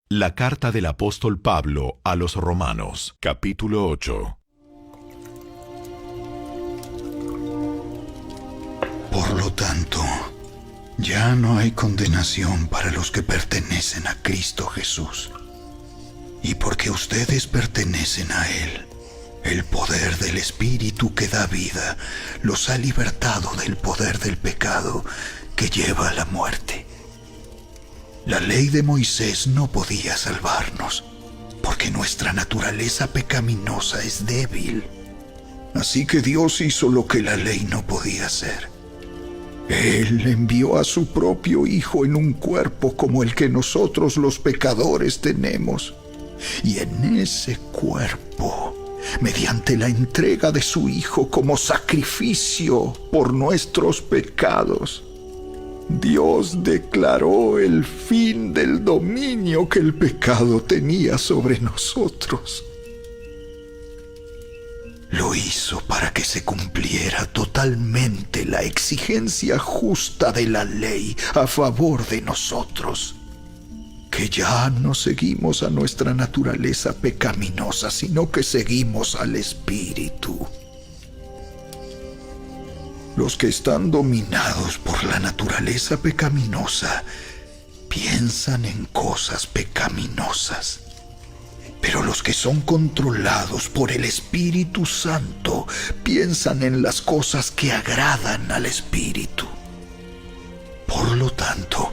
La carta del apóstol Pablo a los Romanos, capítulo 8. Por lo tanto, ya no hay condenación para los que pertenecen a Cristo Jesús. Y porque ustedes pertenecen a Él, el poder del Espíritu que da vida los ha libertado del poder del pecado que lleva a la muerte. La ley de Moisés no podía salvarnos, porque nuestra naturaleza pecaminosa es débil. Así que Dios hizo lo que la ley no podía hacer. Él envió a su propio Hijo en un cuerpo como el que nosotros los pecadores tenemos. Y en ese cuerpo, mediante la entrega de su Hijo como sacrificio por nuestros pecados, Dios declaró el fin del dominio que el pecado tenía sobre nosotros. Lo hizo para que se cumpliera totalmente la exigencia justa de la ley a favor de nosotros, que ya no seguimos a nuestra naturaleza pecaminosa, sino que seguimos al Espíritu. Los que están dominados por la naturaleza pecaminosa piensan en cosas pecaminosas. Pero los que son controlados por el Espíritu Santo piensan en las cosas que agradan al Espíritu. Por lo tanto,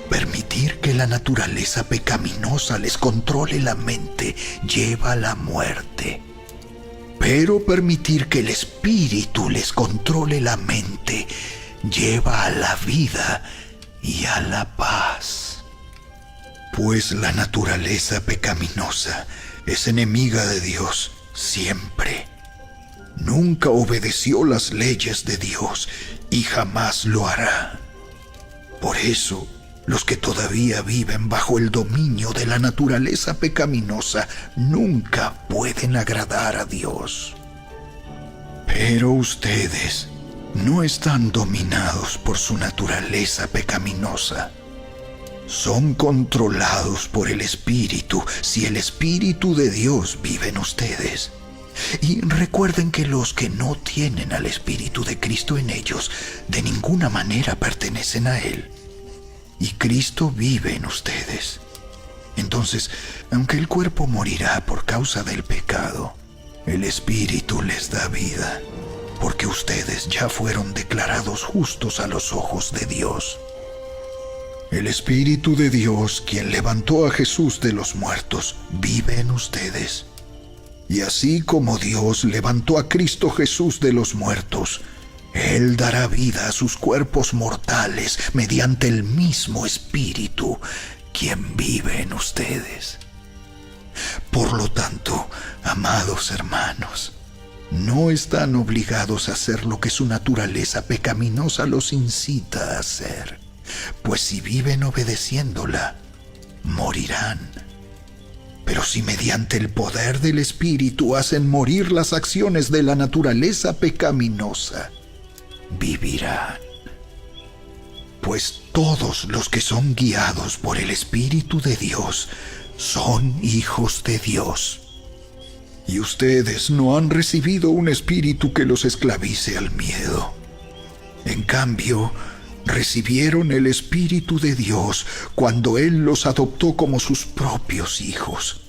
permitir que la naturaleza pecaminosa les controle la mente lleva a la muerte. Pero permitir que el Espíritu les controle la mente lleva a la vida y a la paz. Pues la naturaleza pecaminosa es enemiga de Dios siempre. Nunca obedeció las leyes de Dios y jamás lo hará. Por eso, los que todavía viven bajo el dominio de la naturaleza pecaminosa nunca pueden agradar a Dios. Pero ustedes no están dominados por su naturaleza pecaminosa. Son controlados por el Espíritu si el Espíritu de Dios vive en ustedes. Y recuerden que los que no tienen al Espíritu de Cristo en ellos de ninguna manera pertenecen a Él. Y Cristo vive en ustedes. Entonces, aunque el cuerpo morirá por causa del pecado, el Espíritu les da vida, porque ustedes ya fueron declarados justos a los ojos de Dios. El Espíritu de Dios, quien levantó a Jesús de los muertos, vive en ustedes. Y así como Dios levantó a Cristo Jesús de los muertos, Él dará vida a sus cuerpos mortales mediante el mismo Espíritu, quien vive en ustedes. Por lo tanto, amados hermanos, no están obligados a hacer lo que su naturaleza pecaminosa los incita a hacer, pues si viven obedeciéndola, morirán. Pero si mediante el poder del Espíritu hacen morir las acciones de la naturaleza pecaminosa, vivirán. Pues todos los que son guiados por el Espíritu de Dios son hijos de Dios. Y ustedes no han recibido un espíritu que los esclavice al miedo. En cambio, recibieron el Espíritu de Dios cuando Él los adoptó como sus propios hijos.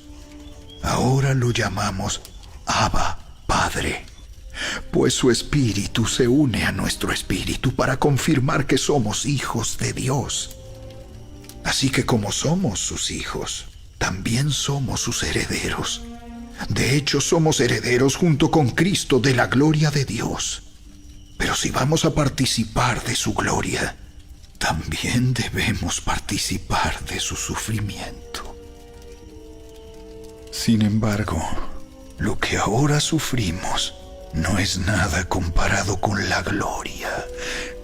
Ahora lo llamamos Abba, Padre. Pues su Espíritu se une a nuestro espíritu para confirmar que somos hijos de Dios. Así que como somos sus hijos, también somos sus herederos. De hecho, somos herederos junto con Cristo de la gloria de Dios. Pero si vamos a participar de su gloria, también debemos participar de su sufrimiento. Sin embargo, lo que ahora sufrimos no es nada comparado con la gloria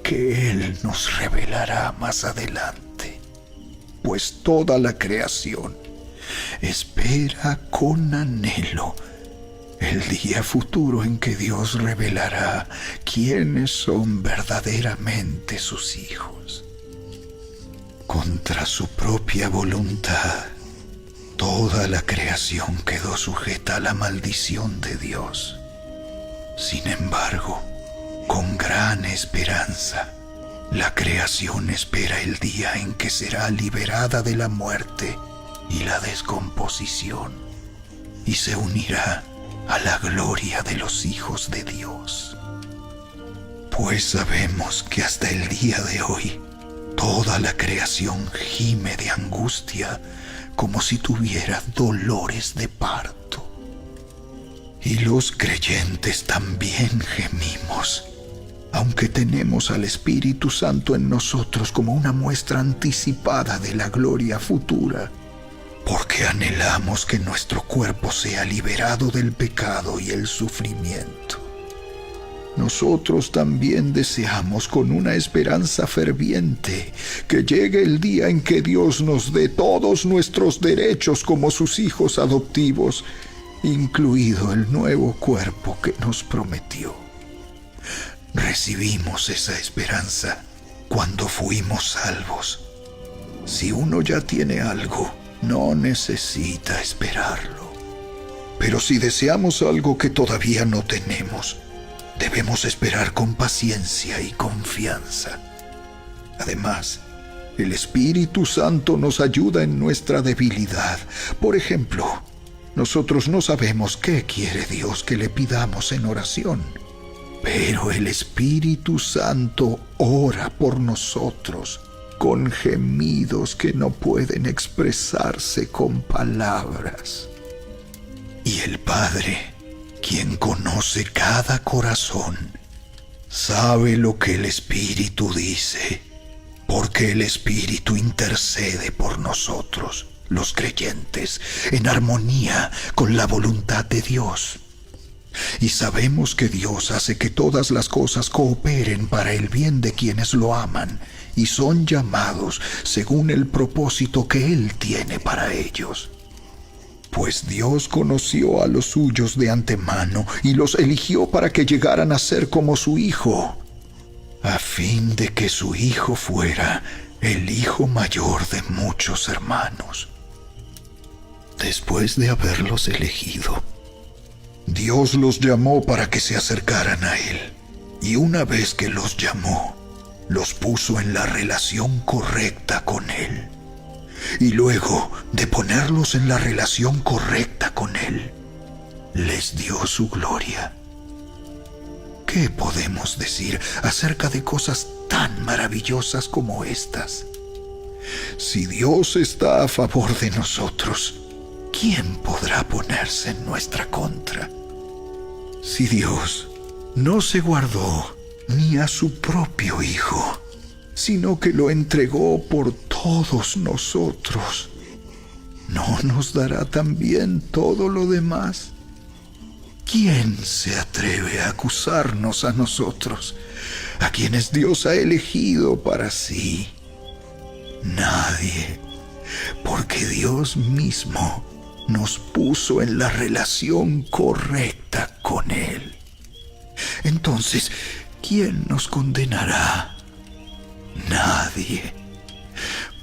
que Él nos revelará más adelante. Pues toda la creación espera con anhelo el día futuro en que Dios revelará quiénes son verdaderamente sus hijos. Contra su propia voluntad, Toda la creación quedó sujeta a la maldición de Dios. Sin embargo, con gran esperanza, la creación espera el día en que será liberada de la muerte y la descomposición, y se unirá a la gloria de los hijos de Dios. Pues sabemos que hasta el día de hoy, toda la creación gime de angustia como si tuviera dolores de parto. Y los creyentes también gemimos, aunque tenemos al Espíritu Santo en nosotros como una muestra anticipada de la gloria futura, porque anhelamos que nuestro cuerpo sea liberado del pecado y el sufrimiento. Nosotros también deseamos con una esperanza ferviente que llegue el día en que Dios nos dé todos nuestros derechos como sus hijos adoptivos, incluido el nuevo cuerpo que nos prometió. Recibimos esa esperanza cuando fuimos salvos. Si uno ya tiene algo, no necesita esperarlo. Pero si deseamos algo que todavía no tenemos, debemos esperar con paciencia y confianza. Además, el Espíritu Santo nos ayuda en nuestra debilidad. Por ejemplo, nosotros no sabemos qué quiere Dios que le pidamos en oración, pero el Espíritu Santo ora por nosotros con gemidos que no pueden expresarse con palabras. Y el Padre, quien conoce cada corazón, sabe lo que el Espíritu dice, porque el Espíritu intercede por nosotros, los creyentes, en armonía con la voluntad de Dios. Y sabemos que Dios hace que todas las cosas cooperen para el bien de quienes lo aman y son llamados según el propósito que Él tiene para ellos. Pues Dios conoció a los suyos de antemano y los eligió para que llegaran a ser como su Hijo, a fin de que su Hijo fuera el hijo mayor de muchos hermanos. Después de haberlos elegido, Dios los llamó para que se acercaran a Él, y una vez que los llamó, los puso en la relación correcta con Él. Y luego de ponerlos en la relación correcta con Él, les dio su gloria. ¿Qué podemos decir acerca de cosas tan maravillosas como estas? Si Dios está a favor de nosotros, ¿quién podrá ponerse en nuestra contra? Si Dios no se guardó ni a su propio Hijo, sino que lo entregó por todos nosotros, ¿no nos dará también todo lo demás? ¿Quién se atreve a acusarnos a nosotros, a quienes Dios ha elegido para sí? Nadie, porque Dios mismo nos puso en la relación correcta con Él. Entonces, ¿quién nos condenará? Nadie,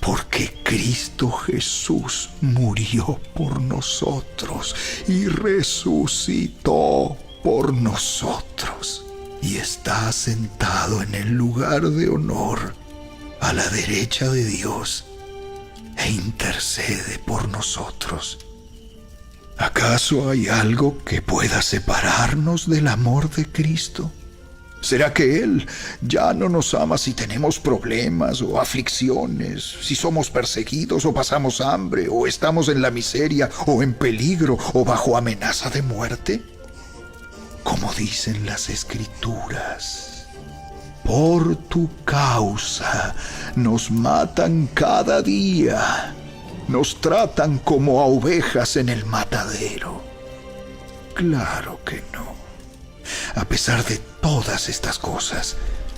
porque Cristo Jesús murió por nosotros y resucitó por nosotros y está sentado en el lugar de honor a la derecha de Dios e intercede por nosotros. ¿Acaso hay algo que pueda separarnos del amor de Cristo? ¿Será que Él ya no nos ama si tenemos problemas o aflicciones, si somos perseguidos o pasamos hambre, o estamos en la miseria o en peligro o bajo amenaza de muerte? Como dicen las Escrituras, por tu causa nos matan cada día, nos tratan como a ovejas en el matadero. Claro que no. A pesar de todas estas cosas,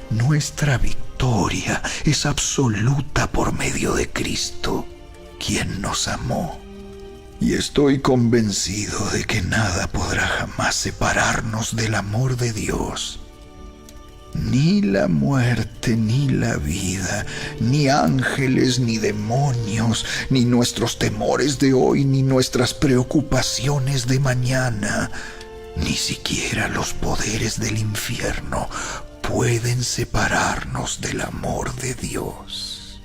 nuestra victoria es absoluta por medio de Cristo, quien nos amó. Y estoy convencido de que nada podrá jamás separarnos del amor de Dios. Ni la muerte, ni la vida, ni ángeles, ni demonios, ni nuestros temores de hoy, ni nuestras preocupaciones de mañana, ni siquiera los poderes del infierno pueden separarnos del amor de Dios.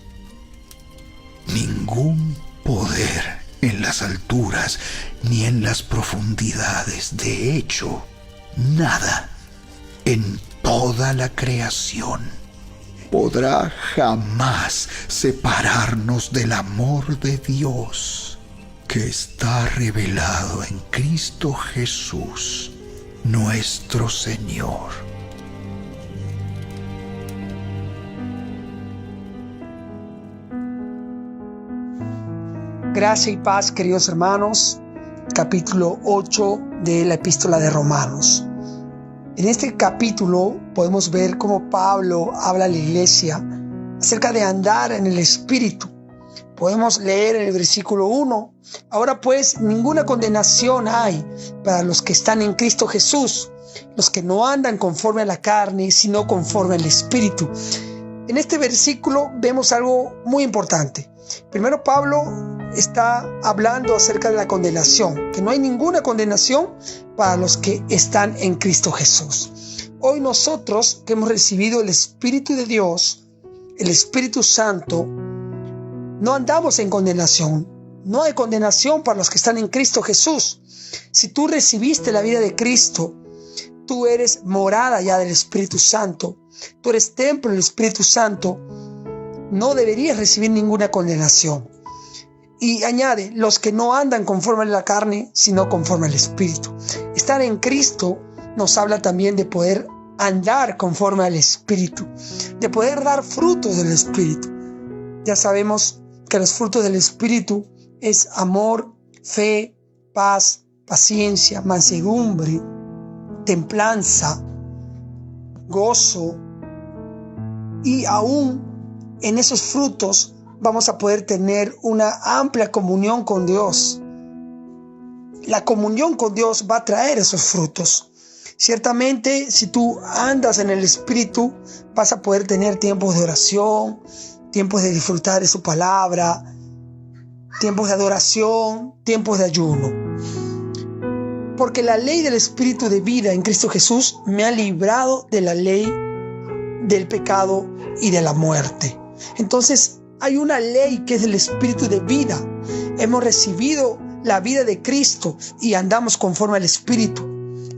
Ningún poder en las alturas ni en las profundidades, de hecho, nada en toda la creación podrá jamás separarnos del amor de Dios que está revelado en Cristo Jesús, nuestro Señor. Gracia y paz, queridos hermanos. Capítulo 8 de la Epístola de Romanos. En este capítulo podemos ver cómo Pablo habla a la iglesia acerca de andar en el Espíritu. Podemos leer en el versículo 1: ahora pues ninguna condenación hay para los que están en Cristo Jesús, los que no andan conforme a la carne, sino conforme al Espíritu. En este versículo vemos algo muy importante. Primero, Pablo está hablando acerca de la condenación, que no hay ninguna condenación para los que están en Cristo Jesús. Hoy nosotros que hemos recibido el Espíritu de Dios, el Espíritu Santo, no andamos en condenación. No hay condenación para los que están en Cristo Jesús. Si tú recibiste la vida de Cristo, tú eres morada ya del Espíritu Santo. Tú eres templo del Espíritu Santo. No deberías recibir ninguna condenación. Y añade, los que no andan conforme a la carne, sino conforme al Espíritu. Estar en Cristo nos habla también de poder andar conforme al Espíritu, de poder dar frutos del Espíritu. Ya sabemos que los frutos del Espíritu es amor, fe, paz, paciencia, mansedumbre, templanza, gozo. Y aún en esos frutos vamos a poder tener una amplia comunión con Dios. La comunión con Dios va a traer esos frutos. Ciertamente, si tú andas en el Espíritu, vas a poder tener tiempos de oración, tiempos de disfrutar de su palabra, tiempos de adoración, tiempos de ayuno. Porque la ley del Espíritu de vida en Cristo Jesús me ha librado de la ley del pecado y de la muerte. Entonces, hay una ley que es el Espíritu de vida. Hemos recibido la vida de Cristo y andamos conforme al Espíritu.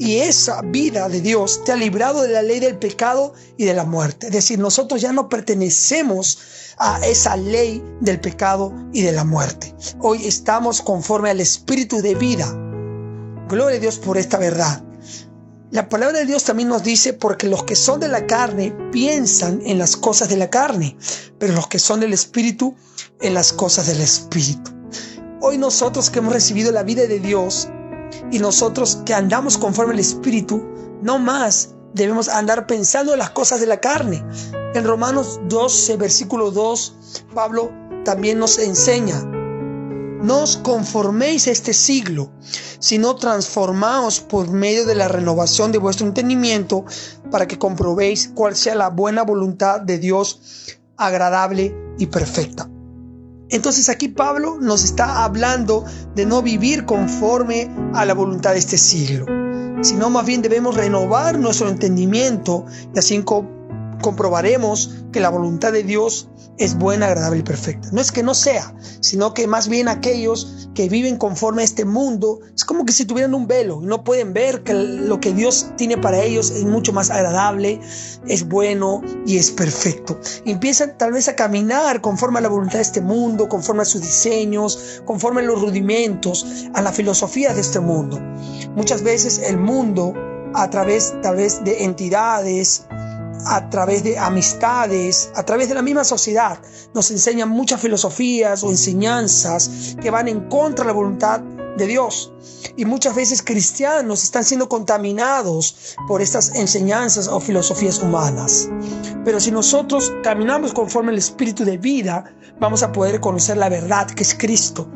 Y esa vida de Dios te ha librado de la ley del pecado y de la muerte. Es decir, nosotros ya no pertenecemos a esa ley del pecado y de la muerte. Hoy estamos conforme al Espíritu de vida. Gloria a Dios por esta verdad. La palabra de Dios también nos dice: porque los que son de la carne piensan en las cosas de la carne, pero los que son del Espíritu en las cosas del Espíritu. Hoy nosotros que hemos recibido la vida de Dios y nosotros que andamos conforme al Espíritu, no más debemos andar pensando en las cosas de la carne. En Romanos 12, versículo 2, Pablo también nos enseña: no os conforméis a este siglo, sino transformaos por medio de la renovación de vuestro entendimiento, para que comprobéis cuál sea la buena voluntad de Dios, agradable y perfecta. Entonces aquí Pablo nos está hablando de no vivir conforme a la voluntad de este siglo, sino más bien debemos renovar nuestro entendimiento, y así comprobaremos que la voluntad de Dios es buena, agradable y perfecta. No es que no sea, sino que más bien aquellos que viven conforme a este mundo es como que si tuvieran un velo y no pueden ver que lo que Dios tiene para ellos es mucho más agradable, es bueno y es perfecto. Y empiezan tal vez a caminar conforme a la voluntad de este mundo, conforme a sus diseños, conforme a los rudimentos, a la filosofía de este mundo. Muchas veces el mundo, a través tal vez de entidades, a través de amistades, a través de la misma sociedad, nos enseñan muchas filosofías o enseñanzas que van en contra de la voluntad de Dios. Y muchas veces cristianos están siendo contaminados por estas enseñanzas o filosofías humanas. Pero si nosotros caminamos conforme al Espíritu de vida, vamos a poder conocer la verdad que es Cristo.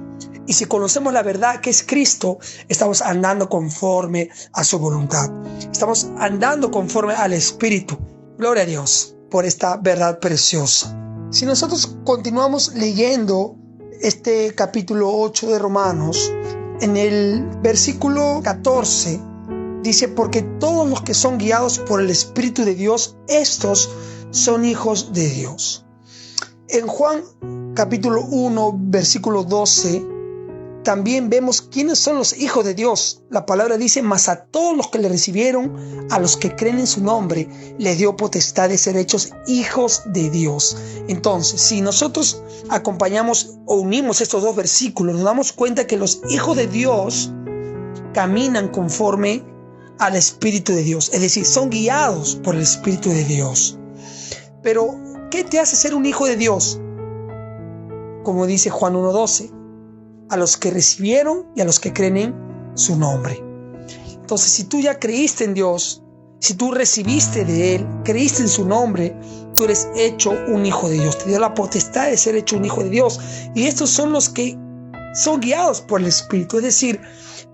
Y si conocemos la verdad que es Cristo, estamos andando conforme a su voluntad. Estamos andando conforme al Espíritu. Gloria a Dios por esta verdad preciosa. Si nosotros continuamos leyendo este capítulo 8 de Romanos, en el versículo 14 dice: porque todos los que son guiados por el Espíritu de Dios, estos son hijos de Dios. En Juan capítulo 1, versículo 12, también vemos quiénes son los hijos de Dios. La palabra dice: mas a todos los que le recibieron, a los que creen en su nombre, les dio potestad de ser hechos hijos de Dios. Entonces, si nosotros acompañamos o unimos estos dos versículos, nos damos cuenta que los hijos de Dios caminan conforme al Espíritu de Dios, es decir, son guiados por el Espíritu de Dios. Pero, ¿qué te hace ser un hijo de Dios? Como dice Juan 1:12, a los que recibieron y a los que creen en su nombre. Entonces, si tú ya creíste en Dios, si tú recibiste de Él, creíste en su nombre, tú eres hecho un hijo de Dios. Te dio la potestad de ser hecho un hijo de Dios. Y estos son los que son guiados por el Espíritu. Es decir,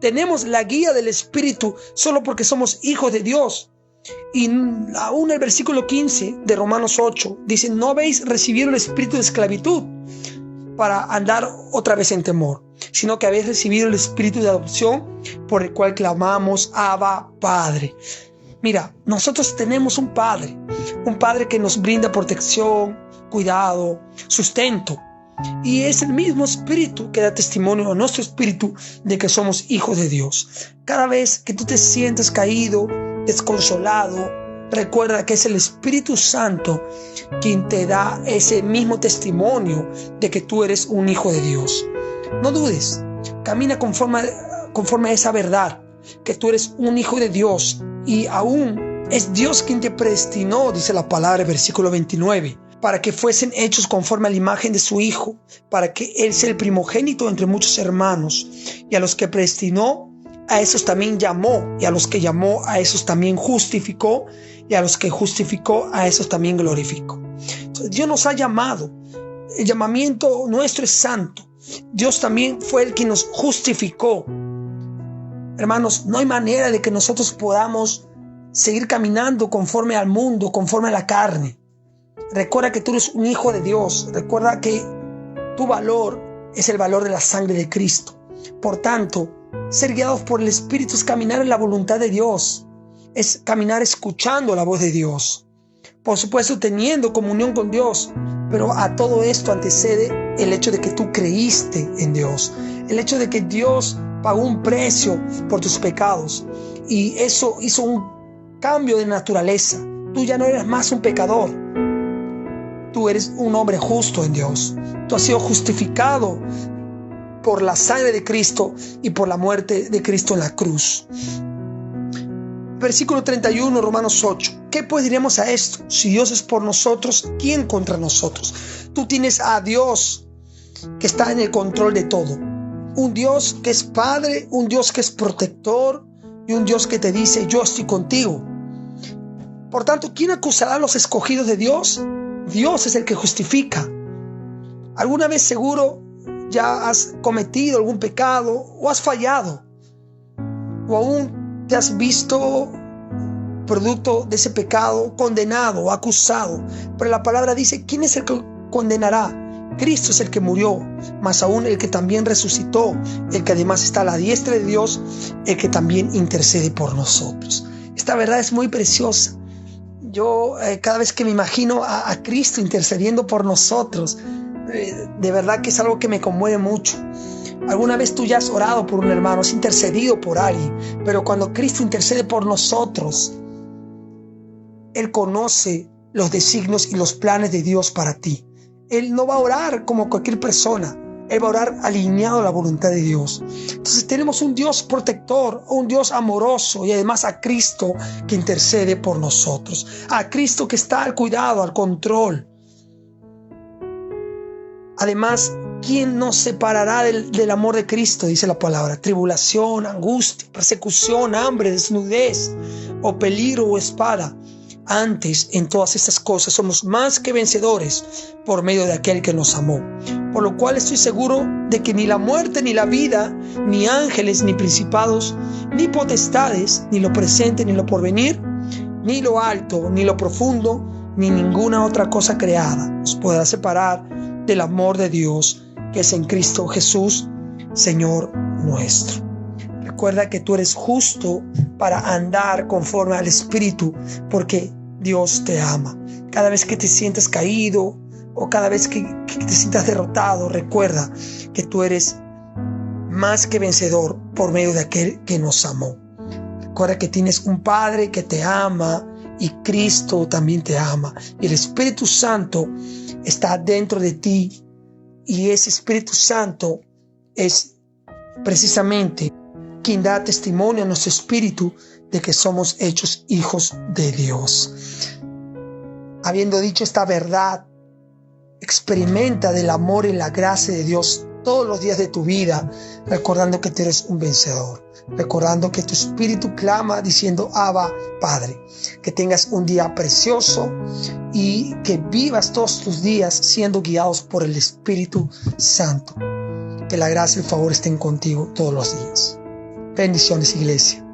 tenemos la guía del Espíritu solo porque somos hijos de Dios. Y aún el versículo 15 de Romanos 8 dice: no habéis recibido el espíritu de esclavitud para andar otra vez en temor, sino que habéis recibido el espíritu de adopción, por el cual clamamos: Abba, Padre. Mira, nosotros tenemos un Padre que nos brinda protección, cuidado, sustento. Y es el mismo Espíritu que da testimonio a nuestro espíritu de que somos hijos de Dios. Cada vez que tú te sientes caído, desconsolado, recuerda que es el Espíritu Santo quien te da ese mismo testimonio de que tú eres un hijo de Dios. No dudes, camina conforme a esa verdad, que tú eres un hijo de Dios, y aún es Dios quien te predestinó, dice la palabra, versículo 29, para que fuesen hechos conforme a la imagen de su Hijo, para que Él sea el primogénito entre muchos hermanos. Y a los que predestinó, a esos también llamó, y a los que llamó, a esos también justificó, y a los que justificó, a esos también glorificó. Entonces, Dios nos ha llamado. El llamamiento nuestro es santo. Dios también fue el que nos justificó. Hermanos, no hay manera de que nosotros podamos seguir caminando conforme al mundo, conforme a la carne. Recuerda que tú eres un hijo de Dios. Recuerda que tu valor es el valor de la sangre de Cristo. Por tanto, ser guiados por el Espíritu es caminar en la voluntad de Dios. Es caminar escuchando la voz de Dios. Por supuesto, teniendo comunión con Dios. Pero a todo esto antecede el hecho de que tú creíste en Dios. El hecho de que Dios pagó un precio por tus pecados. Y eso hizo un cambio de naturaleza. Tú ya no eres más un pecador. Tú eres un hombre justo en Dios. Tú has sido justificado por la sangre de Cristo y por la muerte de Cristo en la cruz. Versículo 31, Romanos 8. ¿Qué pues diremos a esto? Si Dios es por nosotros, ¿quién contra nosotros? Tú tienes a Dios que está en el control de todo. Un Dios que es Padre, un Dios que es protector y un Dios que te dice: yo estoy contigo. Por tanto, ¿quién acusará a los escogidos de Dios? Dios es el que justifica. ¿Alguna vez seguro ya has cometido algún pecado o has fallado? ¿O aún te has visto producto de ese pecado condenado o acusado? Pero la palabra dice: ¿quién es el que condenará? Cristo es el que murió, más aún el que también resucitó, el que además está a la diestra de Dios, el que también intercede por nosotros. Esta verdad es muy preciosa. Yo cada vez que me imagino a Cristo intercediendo por nosotros, de verdad que es algo que me conmueve mucho. Alguna vez tú ya has orado por un hermano, has intercedido por alguien, pero cuando Cristo intercede por nosotros, Él conoce los designios y los planes de Dios para ti. Él no va a orar como cualquier persona. Él va a orar alineado a la voluntad de Dios. Entonces tenemos un Dios protector, un Dios amoroso y además a Cristo que intercede por nosotros. A Cristo que está al cuidado, al control. Además, ¿quién nos separará del amor de Cristo? Dice la palabra. Tribulación, angustia, persecución, hambre, desnudez o peligro o espada. Antes, en todas estas cosas, somos más que vencedores por medio de aquel que nos amó. Por lo cual estoy seguro de que ni la muerte, ni la vida, ni ángeles, ni principados, ni potestades, ni lo presente, ni lo porvenir, ni lo alto, ni lo profundo, ni ninguna otra cosa creada nos podrá separar del amor de Dios que es en Cristo Jesús, Señor nuestro. Recuerda que tú eres justo para andar conforme al Espíritu, porque Dios te ama. Cada vez que te sientas caído o cada vez que te sientas derrotado, recuerda que tú eres más que vencedor por medio de aquel que nos amó. Recuerda que tienes un Padre que te ama y Cristo también te ama. Y el Espíritu Santo está dentro de ti, y ese Espíritu Santo es precisamente quien da testimonio a nuestro espíritu de que somos hechos hijos de Dios. Habiendo dicho esta verdad, experimenta del amor y la gracia de Dios todos los días de tu vida, recordando que tú eres un vencedor, recordando que tu espíritu clama diciendo: Abba, Padre. Que tengas un día precioso y que vivas todos tus días siendo guiados por el Espíritu Santo. Que la gracia y el favor estén contigo todos los días. Bendiciones, iglesia.